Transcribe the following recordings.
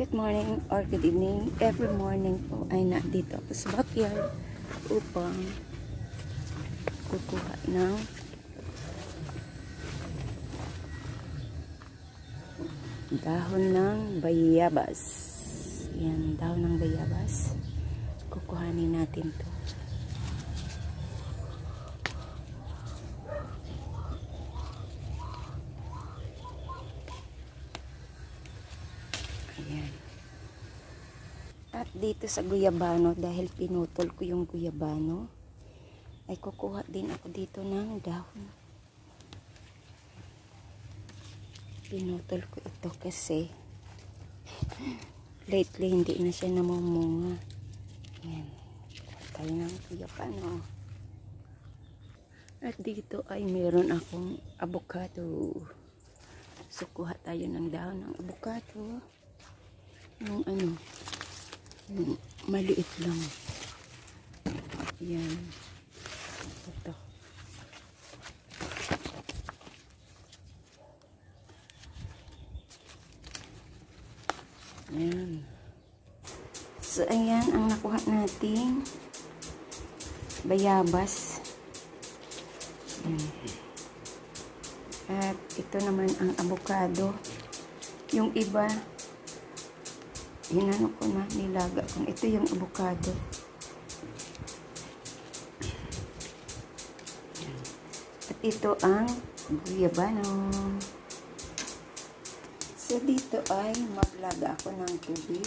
Good morning or good evening. Every morning po ay nandito ako sa backyard upang kukuha ng dahon ng bayabas. Yan, dahon ng bayabas. Kukuhanin natin to. Ayan. At dito sa guyabano, dahil pinutol ko yung guyabano, ay kukuha din ako dito ng dahon. Pinutol ko ito kasi lately hindi na siya namumunga. Ayan. Tayo ng guyabano. At dito ay meron akong avocado. So kuha tayo ng dahon ng avocado. Yung ano, yung maliit lang. Yan. Ito. Yan. So, ayan ang nakuha nating bayabas. Yan. At ito naman ang avocado. Yung iba, hinano ko na, nilaga ko. Ito yung avocado. At ito ang guyabano. So, dito ay maglaga ako ng tubig.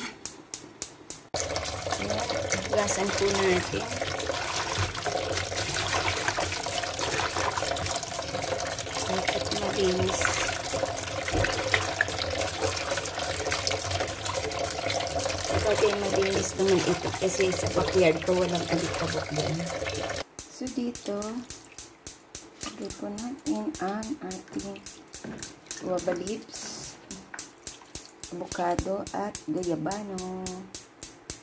Ayan, gasan po natin. At malinis. Pati malinis naman ito kasi sa backyard ko walang alikabok din. So dito, po natin ang ating guava leaves, avocado at guyabano.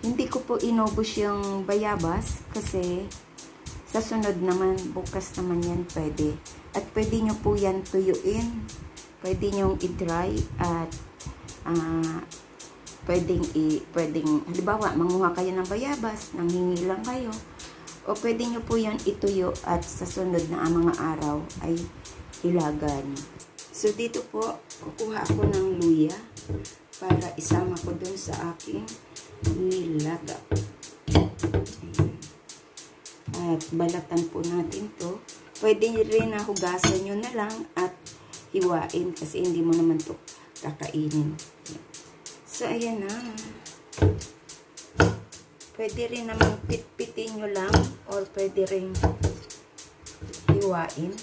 Hindi ko po inubos yung bayabas kasi sa sunod naman, bukas naman yan pwede. At pwede nyo po yan tuyuin. Pwede nyo i-dry at pwedeng, halimbawa, manguha kayo ng bayabas, nanghingi lang kayo. O pwede nyo po yan ituyo at sa sunod na mga araw ay ilagan. So, dito po, kukuha ako ng luya para isama ko dun sa aking nilaga. At balatan po natin to. Pwede rin na hugasan nyo na lang at hiwain kasi hindi mo naman to kakainin. So, ayan na. Pwede rin naman pitpitin nyo lang or pwede rin hiwain.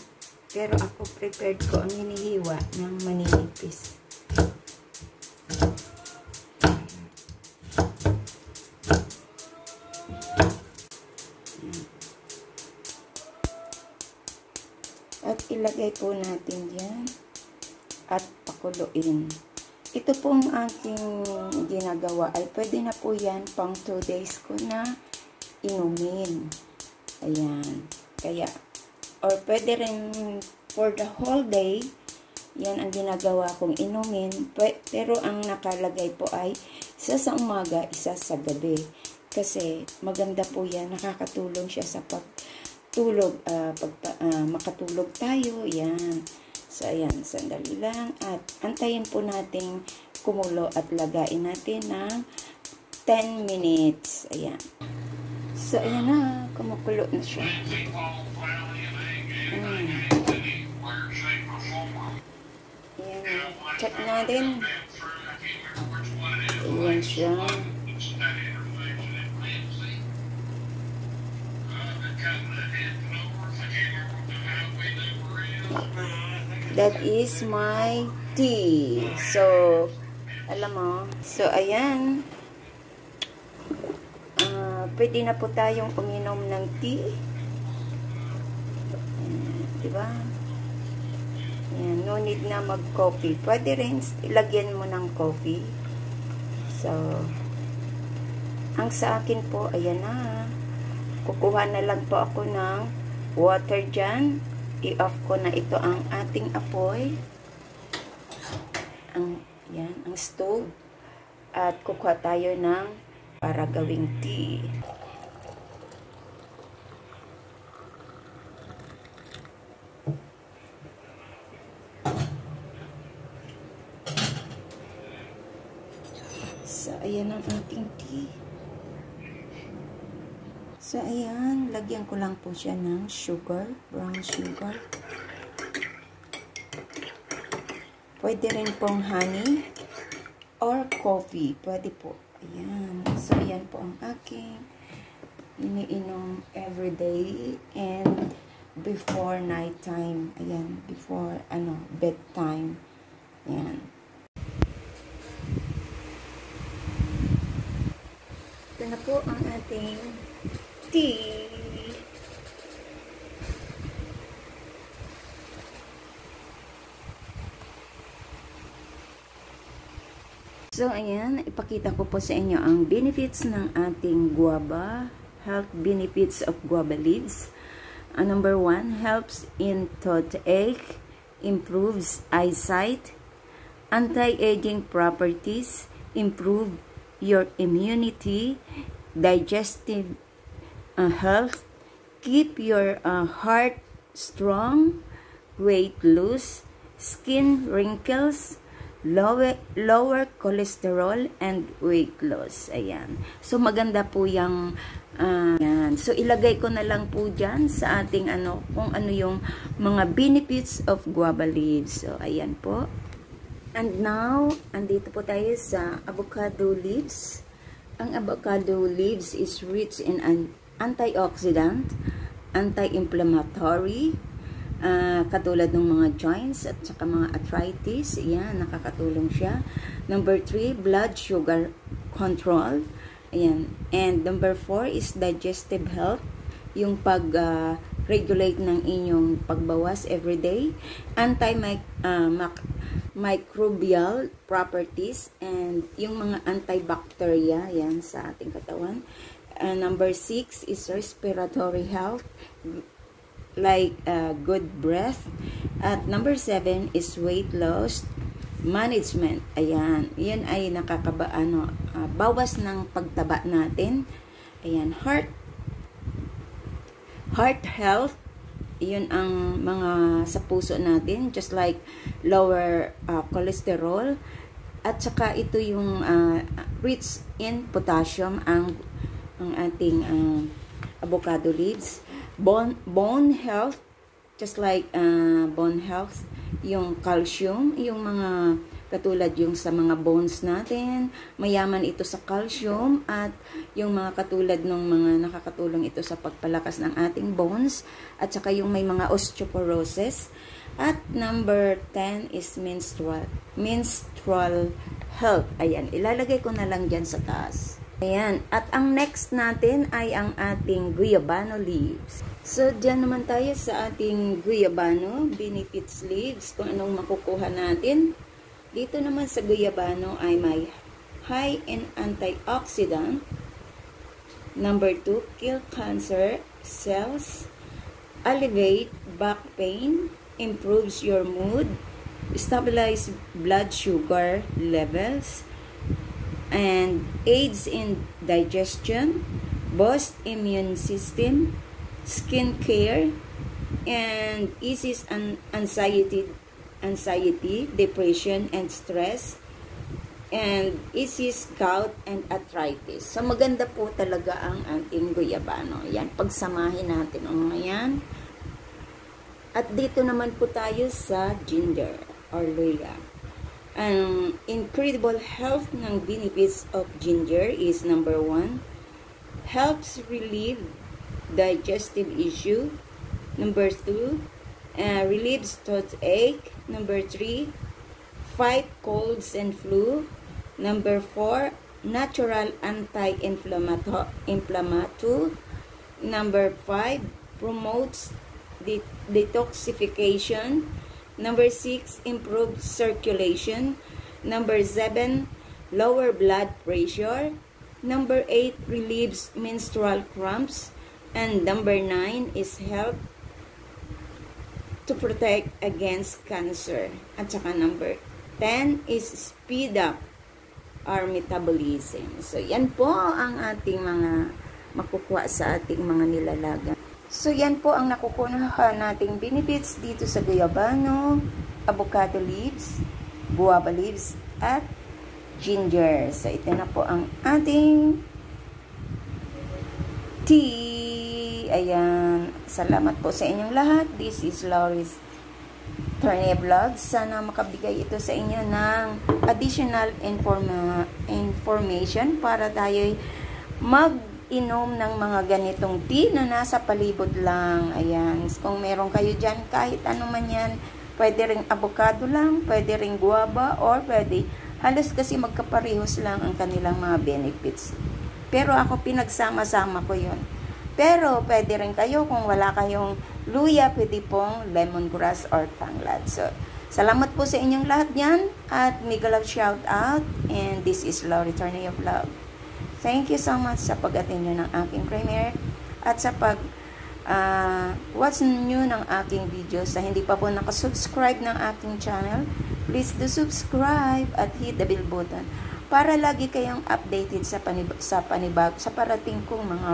Pero ako prepared ko ang hinihiwa ng maninipis. At ilagay po natin yan at pakuluin. Ito pong aking ginagawa ay pwede na po yan pang 2 days ko na inumin. Ayan. Kaya, or pwede rin for the whole day, yan ang ginagawa kong inumin. Pero ang nakalagay po ay isa sa umaga, isa sa gabi. Kasi maganda po yan. Nakakatulong siya sa pagtulog. Makatulog tayo. Yan. So, ayan, sandali lang. At antayin po natin kumulo at lagain natin ng 10 minutes. Ayan. So, ayan na. Kumukulo na siya. Ayan. Check natin. Ayan siya. That is my tea. So, alam mo. So, ayan. Pwede na po tayong uminom ng tea. Diba? Ayan. No need na mag-coffee. Pwede rin ilagyan mo ng coffee. So, ang sa akin po, ayan na. Kukuha na lang po ako ng water dyan. I-off ko na ito ang ating apoy. Yan, ang stove. At kukuha tayo ng para gawing tea. So, ayan ang ating tea. So, ayan, lagyan ko lang po siya ng sugar, brown sugar. Pwede rin pong honey or coffee. Pwede po. Ayan. So, ayan po ang aking iniinom everyday and before night time. Ayan, before, bedtime. Ayan. Ito na po ang ating tea. So, ayan, ipakita ko po sa inyo ang benefits ng ating guava, health benefits of guava leaves. Number 1, helps in toothache, improves eyesight, anti-aging properties, improve your immunity, digestive health, keep your heart strong, weight loss, skin wrinkles, lower cholesterol and weight loss. Ayan. So, maganda po yung yan. So, ilagay ko na lang po dyan sa ating kung ano yung mga benefits of guava leaves. So, ayan po. And now, andito po tayo sa avocado leaves. Ang avocado leaves is rich in an antioxidant, anti-inflammatory, katulad ng mga joints at saka mga arthritis. Ayan, nakakatulong siya. Number 3, blood sugar control. Ayan. And number 4 is digestive health. Yung pag-regulate ng inyong pagbawas everyday. Antimicrobial properties. And yung mga antibacteria. Ayan, sa ating katawan. Number 6 is respiratory health. Like good breath. At number 7 is weight loss management. Ayan, yan ay bawas ng pagtaba natin. Ayan, heart health, yun ang mga sa puso natin, just like lower cholesterol. At saka ito yung rich in potassium ang ating avocado leaves. Bone health, just like bone health, yung calcium, yung mga katulad yung sa mga bones natin, mayaman ito sa calcium, at yung mga katulad ng mga nakakatulong ito sa pagpalakas ng ating bones, at saka yung may mga osteoporosis. At number 10 is menstrual health. Ayan, ilalagay ko na lang dyan sa taas. Ayan. At ang next natin ay ang ating guyabano leaves. So, dyan naman tayo sa ating guyabano benefits leaves. Kung anong makukuha natin. Dito naman sa guyabano ay may high in antioxidant. Number 2, kill cancer cells. Alleviate back pain. Improves your mood. Stabilize blood sugar levels. And aids in digestion, boosts immune system, skin care, and eases anxiety, depression, and stress, and eases gout and arthritis. So, maganda po talaga ang ating guyabano. Yan, pagsamahin natin ang mga yan. At dito naman po tayo sa ginger or luya. Ang incredible health ng benefits of ginger is number 1, helps relieve digestive issue. Number 2, relieves toothache. Number 3, fight colds and flu. Number 4, natural anti-inflammatory. Number 5, promotes detoxification. Number 6, improves circulation. Number 7, lower blood pressure. Number 8, relieves menstrual cramps. And number 9 is help to protect against cancer. At saka number 10 is speed up our metabolism. So, yan po ang ating mga makukuha sa ating mga nilalaga. So, yan po ang nakukuha nating benefits dito sa guyabano, avocado leaves, guava leaves, at ginger. So, ito na po ang ating tea. Ayan. Salamat po sa inyong lahat. This is Laurie's Tornea Vlog. Sana makabigay ito sa inyo ng additional information para tayo'y mag-inom ng mga ganitong tea na nasa palibot lang. Ayan. Kung meron kayo dyan, kahit ano man yan, pwede ring avocado lang, pwede ring guava, or pwede, halos kasi magkaparehos lang ang kanilang mga benefits. Pero ako pinagsama-sama ko yun. Pero pwede rin kayo kung wala kayong luya, pwede pong lemongrass or tanglad. So, salamat po sa inyong lahat yan. At mega love shout out. And this is Laurie Tornea Vlog. Thank you so much sa pag-attend nyo ng aking premiere. At sa watch nyo ng aking videos. Sa hindi pa po nakasubscribe ng aking channel, please do subscribe at hit the bell button para lagi kayong updated sa parating kong mga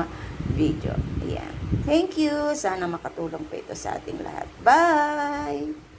video. Ayan. Thank you. Sana makatulong po ito sa ating lahat. Bye!